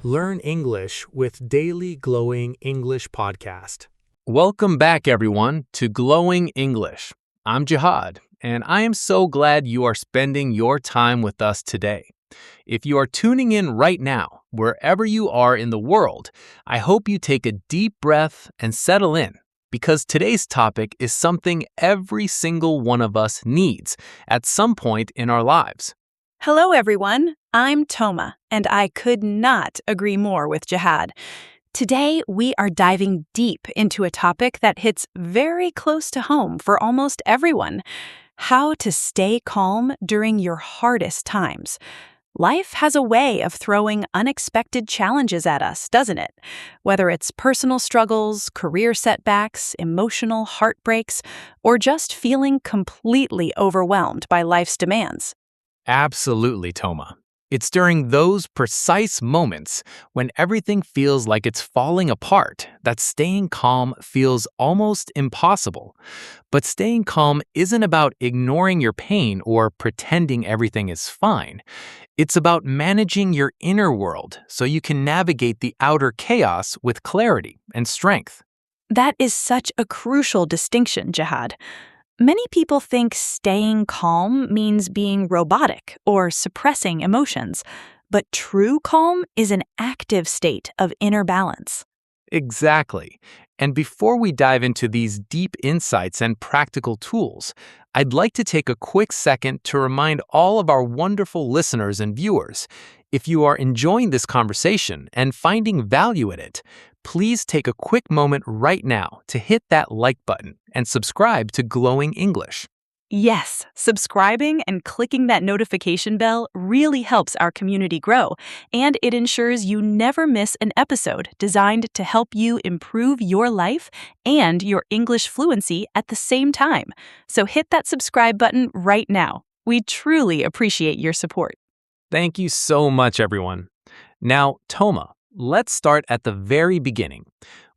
Learn English with Daily Glowing English Podcast. Welcome back, everyone, to Glowing English. I'm Jihad, and I am so glad you are spending your time with us today. If you are tuning in right now, wherever you are in the world, I hope you take a deep breath and settle in, because today's topic is something every single one of us needs at some point in our lives. Hello, everyone. I'm Toma, and I could not agree more with Jihad. Today, we are diving deep into a topic that hits very close to home for almost everyone: how to stay calm during your hardest times. Life has a way of throwing unexpected challenges at us, doesn't it? Whether it's personal struggles, career setbacks, emotional heartbreaks, or just feeling completely overwhelmed by life's demands. Absolutely, Toma. It's during those precise moments when everything feels like it's falling apart that staying calm feels almost impossible. But staying calm isn't about ignoring your pain or pretending everything is fine. It's about managing your inner world so you can navigate the outer chaos with clarity and strength. That is such a crucial distinction, Jihad. Many people think staying calm means being robotic or suppressing emotions, but true calm is an active state of inner balance. Exactly. And before we dive into these deep insights and practical tools, I'd like to take a quick second to remind all of our wonderful listeners and viewers, if you are enjoying this conversation and finding value in it, please take a quick moment right now to hit that like button and subscribe to Glowing English. Yes, subscribing and clicking that notification bell really helps our community grow, and it ensures you never miss an episode designed to help you improve your life and your English fluency at the same time. So hit that subscribe button right now. We truly appreciate your support. Thank you so much, everyone. Now, Toma, let's start at the very beginning.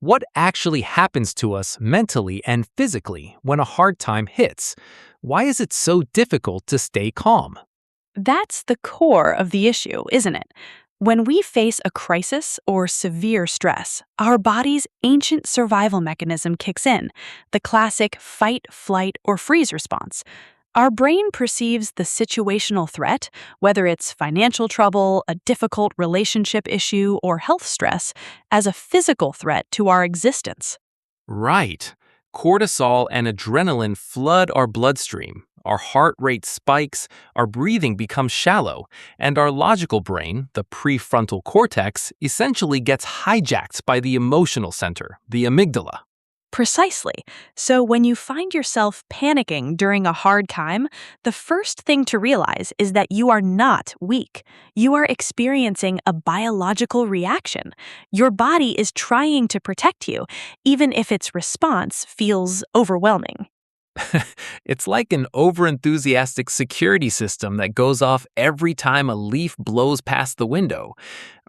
What actually happens to us mentally and physically when a hard time hits? Why is it so difficult to stay calm? That's the core of the issue, isn't it? When we face a crisis or severe stress, our body's ancient survival mechanism kicks in, the classic fight, flight, or freeze response. Our brain perceives the situational threat, whether it's financial trouble, a difficult relationship issue, or health stress, as a physical threat to our existence. Right. Cortisol and adrenaline flood our bloodstream. Our heart rate spikes, our breathing becomes shallow, and our logical brain, the prefrontal cortex, essentially gets hijacked by the emotional center, the amygdala. Precisely. So when you find yourself panicking during a hard time, the first thing to realize is that you are not weak. You are experiencing a biological reaction. Your body is trying to protect you, even if its response feels overwhelming. It's like an overenthusiastic security system that goes off every time a leaf blows past the window.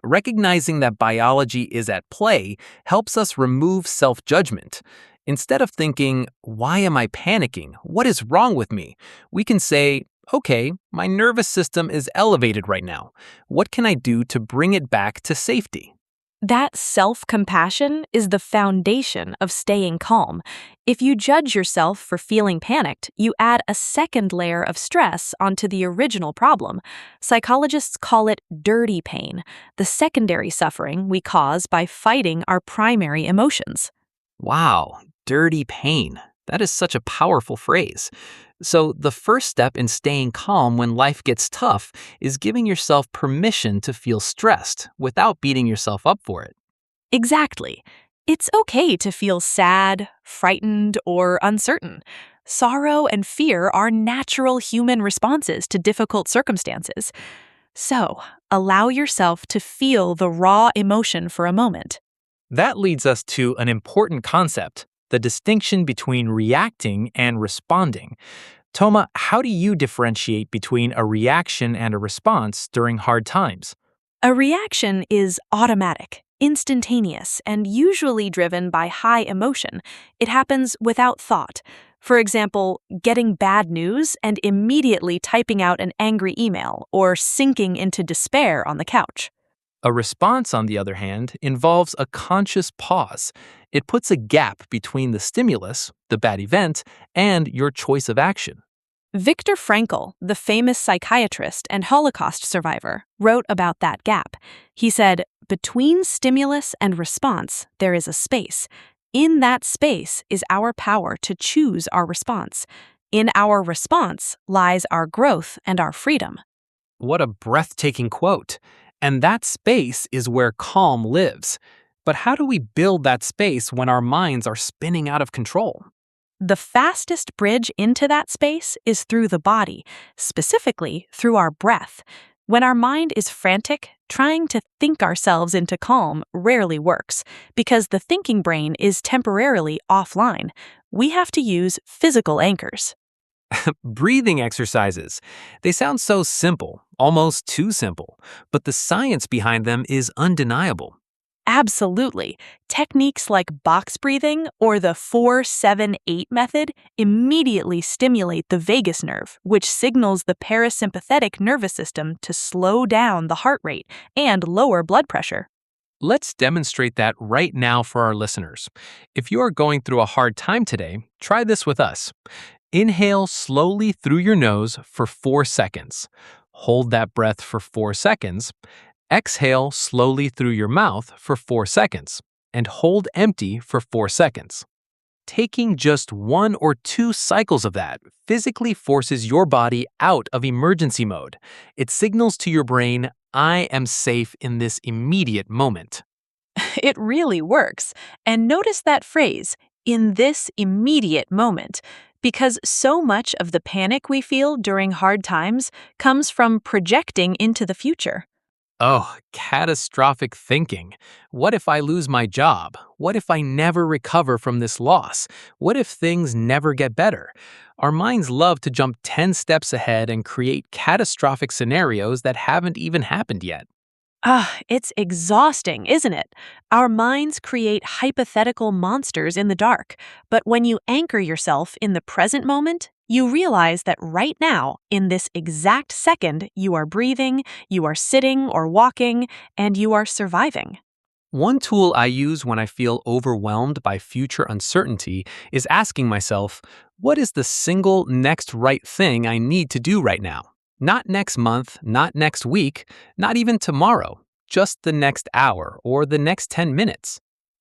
Recognizing that biology is at play helps us remove self-judgment. Instead of thinking, why am I panicking? What is wrong with me? We can say, okay, my nervous system is elevated right now. What can I do to bring it back to safety? That self-compassion is the foundation of staying calm. If you judge yourself for feeling panicked, you add a second layer of stress onto the original problem. Psychologists call it dirty pain, the secondary suffering we cause by fighting our primary emotions. Wow, dirty pain. That is such a powerful phrase. So, the first step in staying calm when life gets tough is giving yourself permission to feel stressed without beating yourself up for it. Exactly. It's okay to feel sad, frightened, or uncertain. Sorrow and fear are natural human responses to difficult circumstances. So, allow yourself to feel the raw emotion for a moment. That leads us to an important concept: the distinction between reacting and responding. Toma, how do you differentiate between a reaction and a response during hard times? A reaction is automatic, instantaneous, and usually driven by high emotion. It happens without thought. For example, getting bad news and immediately typing out an angry email or sinking into despair on the couch. A response, on the other hand, involves a conscious pause. It puts a gap between the stimulus, the bad event, and your choice of action. Viktor Frankl, the famous psychiatrist and Holocaust survivor, wrote about that gap. He said, "Between stimulus and response, there is a space. In that space is our power to choose our response. In our response lies our growth and our freedom." What a breathtaking quote. And that space is where calm lives. But how do we build that space when our minds are spinning out of control? The fastest bridge into that space is through the body, specifically through our breath. When our mind is frantic, trying to think ourselves into calm rarely works because the thinking brain is temporarily offline. We have to use physical anchors. Breathing exercises. They sound so simple, almost too simple, but the science behind them is undeniable. Absolutely. Techniques like box breathing or the 4-7-8 method immediately stimulate the vagus nerve, which signals the parasympathetic nervous system to slow down the heart rate and lower blood pressure. Let's demonstrate that right now for our listeners. If you are going through a hard time today, try this with us. Inhale slowly through your nose for 4 seconds. Hold that breath for 4 seconds. Exhale slowly through your mouth for 4 seconds. And hold empty for 4 seconds. Taking just 1 or 2 cycles of that physically forces your body out of emergency mode. It signals to your brain, "I am safe in this immediate moment." It really works. And notice that phrase, "in this immediate moment," because so much of the panic we feel during hard times comes from projecting into the future. Oh, catastrophic thinking. What if I lose my job? What if I never recover from this loss? What if things never get better? Our minds love to jump 10 steps ahead and create catastrophic scenarios that haven't even happened yet. It's exhausting, isn't it? Our minds create hypothetical monsters in the dark, but when you anchor yourself in the present moment, you realize that right now, in this exact second, you are breathing, you are sitting or walking, and you are surviving. One tool I use when I feel overwhelmed by future uncertainty is asking myself, what is the single next right thing I need to do right now? Not next month, not next week, not even tomorrow, just the next hour or the next 10 minutes.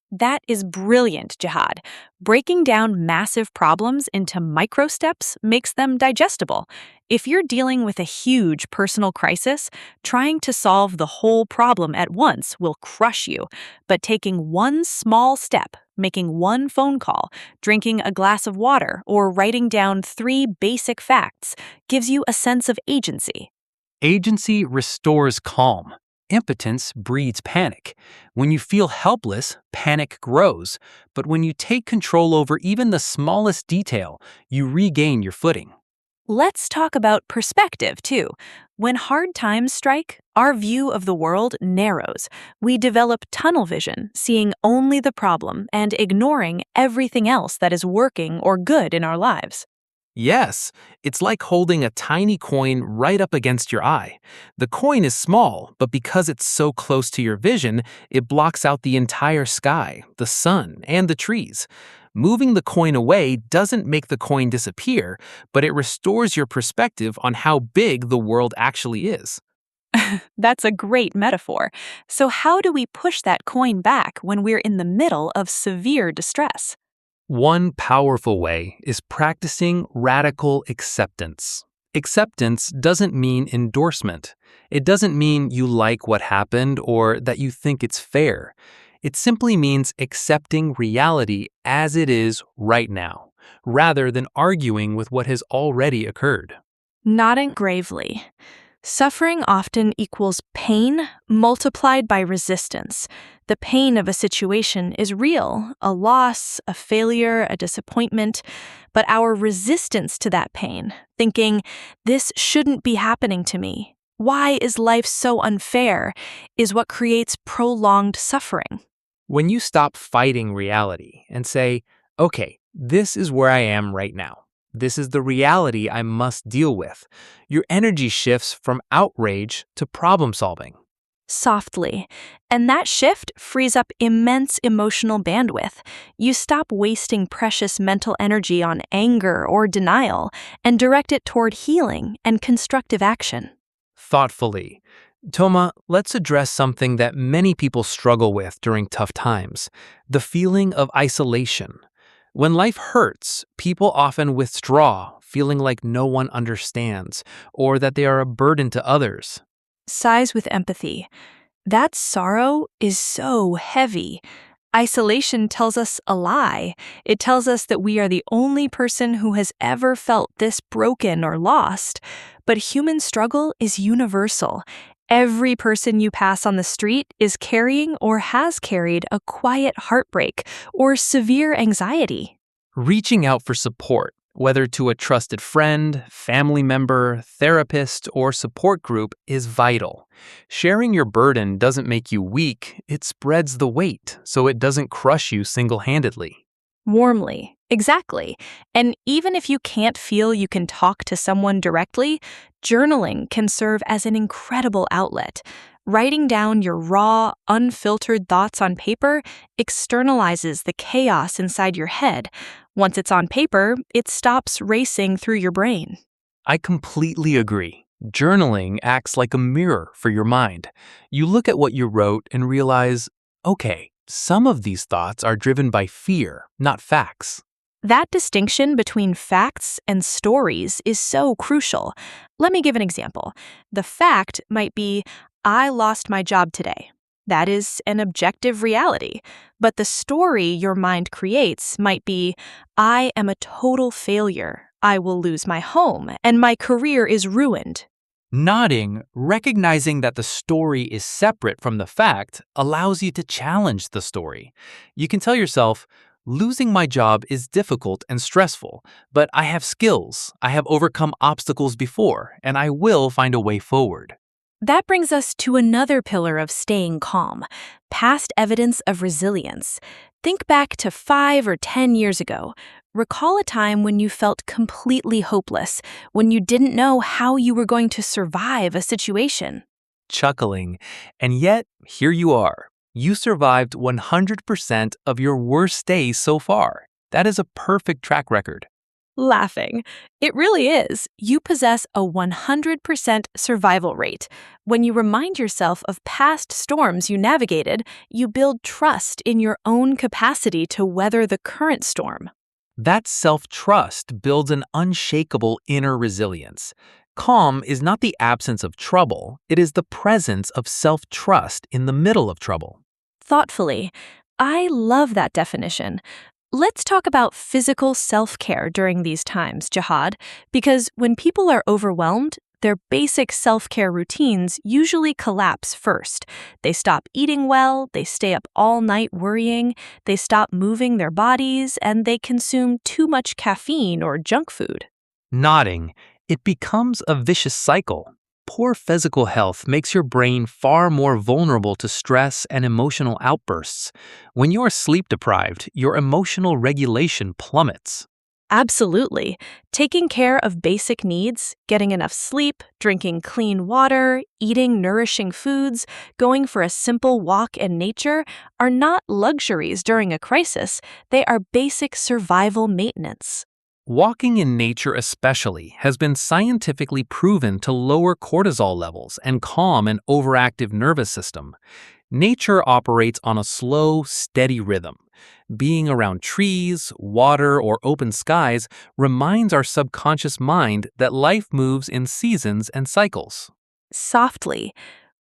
That is brilliant, Jihad. Breaking down massive problems into micro steps makes them digestible. If you're dealing with a huge personal crisis, trying to solve the whole problem at once will crush you. But taking one small step, making one phone call, drinking a glass of water, or writing down 3 basic facts gives you a sense of agency. Agency restores calm. Impotence breeds panic. When you feel helpless, panic grows. But when you take control over even the smallest detail, you regain your footing. Let's talk about perspective, too. When hard times strike, our view of the world narrows. We develop tunnel vision, seeing only the problem and ignoring everything else that is working or good in our lives. Yes, it's like holding a tiny coin right up against your eye. The coin is small, but because it's so close to your vision, it blocks out the entire sky, the sun, and the trees. Moving the coin away doesn't make the coin disappear, but it restores your perspective on how big the world actually is. That's a great metaphor. So how do we push that coin back when we're in the middle of severe distress? One powerful way is practicing radical acceptance. Acceptance doesn't mean endorsement. It doesn't mean you like what happened or that you think it's fair. It simply means accepting reality as it is right now, rather than arguing with what has already occurred. Nodding gravely. Suffering often equals pain multiplied by resistance. The pain of a situation is real, a loss, a failure, a disappointment, but our resistance to that pain, thinking, "This shouldn't be happening to me. Why is life so unfair?" is what creates prolonged suffering. When you stop fighting reality and say, okay, this is where I am right now. This is the reality I must deal with. Your energy shifts from outrage to problem solving. softly. And that shift frees up immense emotional bandwidth. You stop wasting precious mental energy on anger or denial and direct it toward healing and constructive action. Thoughtfully. Toma, let's address something that many people struggle with during tough times: the feeling of isolation. When life hurts, people often withdraw, feeling like no one understands or that they are a burden to others. Sighs with empathy. That sorrow is so heavy. Isolation tells us a lie. It tells us that we are the only person who has ever felt this broken or lost. But human struggle is universal. Every person you pass on the street is carrying or has carried a quiet heartbreak or severe anxiety. Reaching out for support, whether to a trusted friend, family member, therapist, or support group, is vital. Sharing your burden doesn't make you weak, it spreads the weight so it doesn't crush you single-handedly. Warmly. Exactly. And even if you can't feel you can talk to someone directly, journaling can serve as an incredible outlet. Writing down your raw, unfiltered thoughts on paper externalizes the chaos inside your head. Once it's on paper, it stops racing through your brain. I completely agree. Journaling acts like a mirror for your mind. You look at what you wrote and realize, okay, some of these thoughts are driven by fear, not facts. That distinction between facts and stories is so crucial. Let me give an example. The fact might be, I lost my job today. That is an objective reality. But the story your mind creates might be, I am a total failure. I will lose my home, and my career is ruined. Nodding, recognizing that the story is separate from the fact, allows you to challenge the story. You can tell yourself, losing my job is difficult and stressful, but I have skills, I have overcome obstacles before, and I will find a way forward. That brings us to another pillar of staying calm: past evidence of resilience. Think back to 5 or 10 years ago. Recall a time when you felt completely hopeless, when you didn't know how you were going to survive a situation. Chuckling, and yet here you are. You survived 100% of your worst days so far. That is a perfect track record. Laughing. It really is. You possess a 100% survival rate. When you remind yourself of past storms you navigated, you build trust in your own capacity to weather the current storm. That self-trust builds an unshakable inner resilience. Calm is not the absence of trouble, it is the presence of self-trust in the middle of trouble. Thoughtfully. I love that definition. Let's talk about physical self-care during these times, Jihad, because when people are overwhelmed, their basic self-care routines usually collapse first. They stop eating well, they stay up all night worrying, they stop moving their bodies, and they consume too much caffeine or junk food. Nodding, it becomes a vicious cycle. Poor physical health makes your brain far more vulnerable to stress and emotional outbursts. When you are sleep deprived, your emotional regulation plummets. Absolutely. Taking care of basic needs, getting enough sleep, drinking clean water, eating nourishing foods, going for a simple walk in nature are not luxuries during a crisis. They are basic survival maintenance. Walking in nature especially has been scientifically proven to lower cortisol levels and calm an overactive nervous system. Nature operates on a slow, steady rhythm. Being around trees, water, or open skies reminds our subconscious mind that life moves in seasons and cycles. Softly.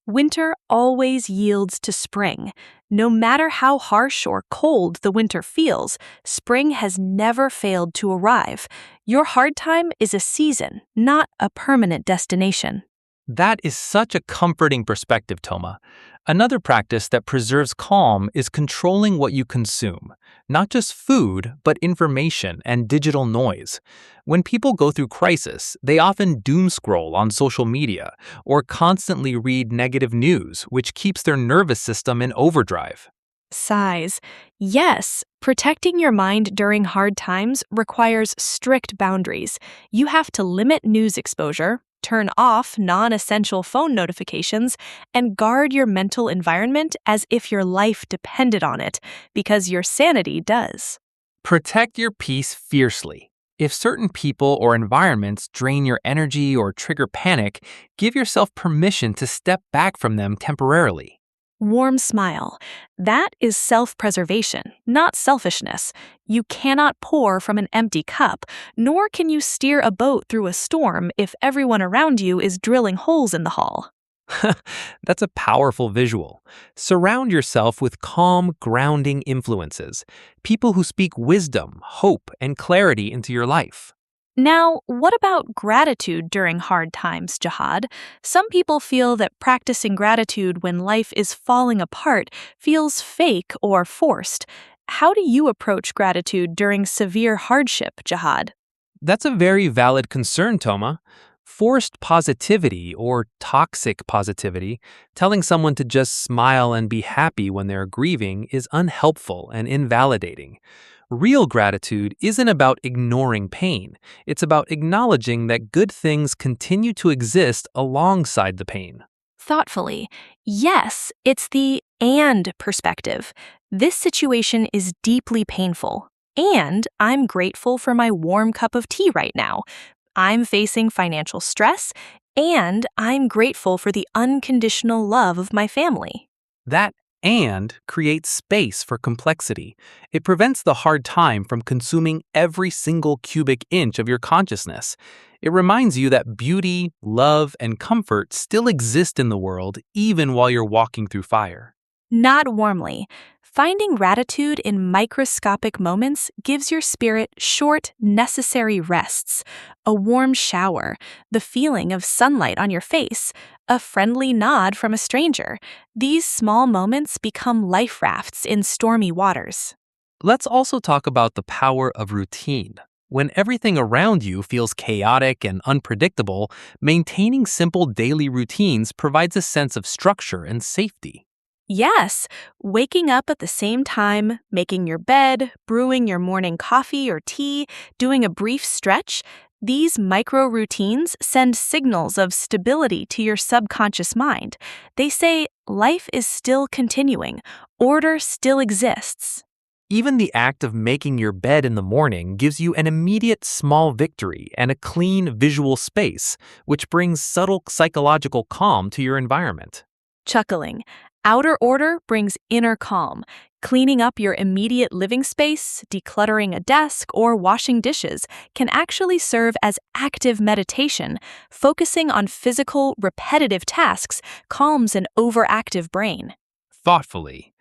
Winter always yields to spring. No matter how harsh or cold the winter feels, spring has never failed to arrive. Your hard time is a season, not a permanent destination. That is such a comforting perspective, Toma. Another practice that preserves calm is controlling what you consume, not just food, but information and digital noise. When people go through crisis, they often doom scroll on social media or constantly read negative news, which keeps their nervous system in overdrive. Sighs. Yes, protecting your mind during hard times requires strict boundaries. You have to limit news exposure, turn off non-essential phone notifications, and guard your mental environment as if your life depended on it, because your sanity does. Protect your peace fiercely. If certain people or environments drain your energy or trigger panic, give yourself permission to step back from them temporarily. Warm smile. That is self-preservation, not selfishness. You cannot pour from an empty cup, nor can you steer a boat through a storm if everyone around you is drilling holes in the hull. That's a powerful visual. Surround yourself with calm, grounding influences, people who speak wisdom, hope, and clarity into your life. Now, what about gratitude during hard times, Jihad? Some people feel that practicing gratitude when life is falling apart feels fake or forced. How do you approach gratitude during severe hardship, Jihad? That's a very valid concern, Toma. Forced positivity or toxic positivity, telling someone to just smile and be happy when they're grieving, is unhelpful and invalidating. Real gratitude isn't about ignoring pain. It's about acknowledging that good things continue to exist alongside the pain. Thoughtfully, yes, it's the and perspective. This situation is deeply painful, and I'm grateful for my warm cup of tea right now. I'm facing financial stress, and I'm grateful for the unconditional love of my family. That and creates space for complexity. It prevents the hard time from consuming every single cubic inch of your consciousness. It reminds you that beauty, love, and comfort still exist in the world even while you're walking through fire. Not warmly. Finding gratitude in microscopic moments gives your spirit short, necessary rests. A warm shower, the feeling of sunlight on your face, a friendly nod from a stranger. These small moments become life rafts in stormy waters. Let's also talk about the power of routine. When everything around you feels chaotic and unpredictable, maintaining simple daily routines provides a sense of structure and safety. Yes, waking up at the same time, making your bed, brewing your morning coffee or tea, doing a brief stretch, these micro routines send signals of stability to your subconscious mind. They say life is still continuing, order still exists. Even the act of making your bed in the morning gives you an immediate small victory and a clean visual space, which brings subtle psychological calm to your environment. Chuckling. Outer order brings inner calm. Cleaning up your immediate living space, decluttering a desk, or washing dishes can actually serve as active meditation. Focusing on physical, repetitive tasks calms an overactive brain. Thoughtfully.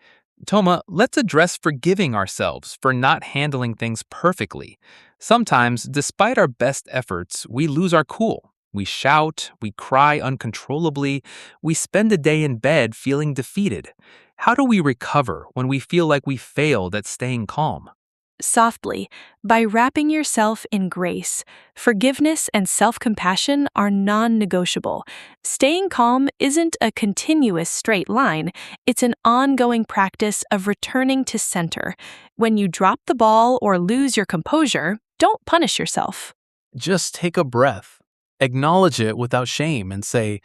Toma, let's address forgiving ourselves for not handling things perfectly. Sometimes, despite our best efforts, we lose our cool. We shout, we cry uncontrollably, we spend a day in bed feeling defeated. How do we recover when we feel like we failed at staying calm? Softly, by wrapping yourself in grace. Forgiveness and self-compassion are non-negotiable. Staying calm isn't a continuous straight line, it's an ongoing practice of returning to center. When you drop the ball or lose your composure, don't punish yourself. Just take a breath. Acknowledge it without shame and say,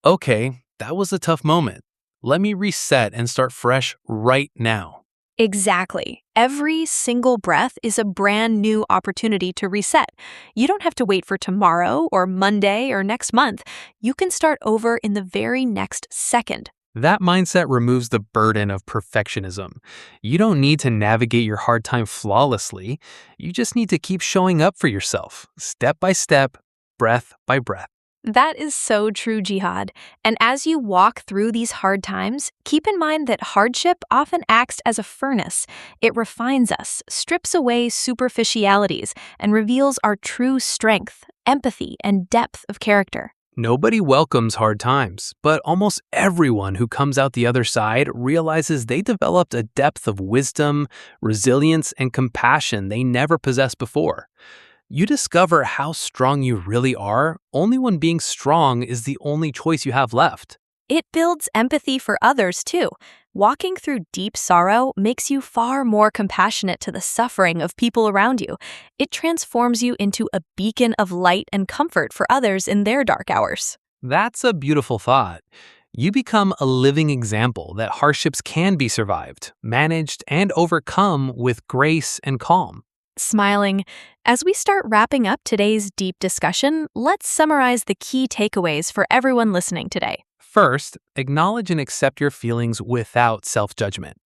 okay, that was a tough moment. Let me reset and start fresh right now. Exactly. Every single breath is a brand new opportunity to reset. You don't have to wait for tomorrow or Monday or next month. You can start over in the very next second. That mindset removes the burden of perfectionism. You don't need to navigate your hard time flawlessly. You just need to keep showing up for yourself, step by step, breath by breath. That is so true, Jihad. And as you walk through these hard times, keep in mind that hardship often acts as a furnace. It refines us, strips away superficialities, and reveals our true strength, empathy, and depth of character. Nobody welcomes hard times, but almost everyone who comes out the other side realizes they developed a depth of wisdom, resilience, and compassion they never possessed before. You discover how strong you really are only when being strong is the only choice you have left. It builds empathy for others, too. Walking through deep sorrow makes you far more compassionate to the suffering of people around you. It transforms you into a beacon of light and comfort for others in their dark hours. That's a beautiful thought. You become a living example that hardships can be survived, managed, and overcome with grace and calm. Smiling, as we start wrapping up today's deep discussion, let's summarize the key takeaways for everyone listening today. First, acknowledge and accept your feelings without self-judgment.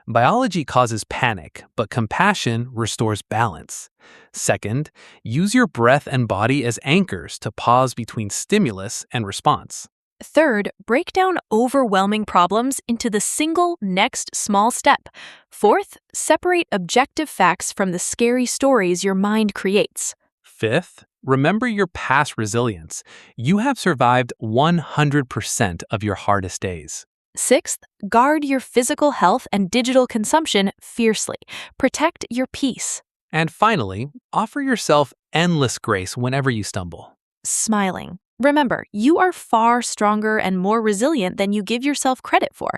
Biology causes panic, but compassion restores balance. Second, use your breath and body as anchors to pause between stimulus and response. Third, break down overwhelming problems into the single next small step. Fourth, separate objective facts from the scary stories your mind creates. Fifth, remember your past resilience. You have survived 100% of your hardest days. Sixth, guard your physical health and digital consumption fiercely. Protect your peace. And finally, offer yourself endless grace whenever you stumble. Smiling. Remember, you are far stronger and more resilient than you give yourself credit for.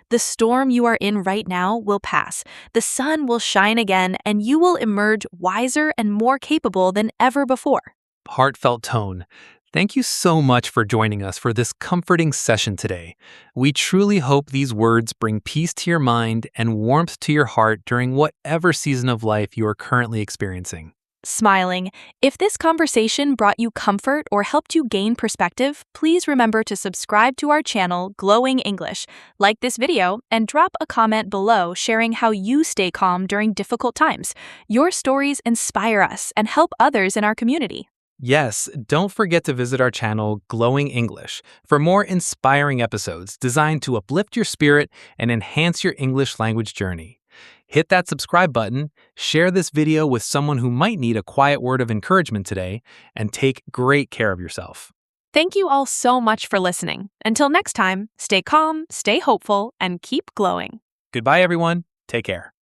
The storm you are in right now will pass. The sun will shine again, and you will emerge wiser and more capable than ever before. Heartfelt tone. Thank you so much for joining us for this comforting session today. We truly hope these words bring peace to your mind and warmth to your heart during whatever season of life you are currently experiencing. Smiling. If this conversation brought you comfort or helped you gain perspective, please remember to subscribe to our channel, Glowing English, like this video, and drop a comment below sharing how you stay calm during difficult times. Your stories inspire us and help others in our community. Yes, don't forget to visit our channel, Glowing English, for more inspiring episodes designed to uplift your spirit and enhance your English language journey. Hit that subscribe button, share this video with someone who might need a quiet word of encouragement today, and take great care of yourself. Thank you all so much for listening. Until next time, stay calm, stay hopeful, and keep glowing. Goodbye, everyone. Take care.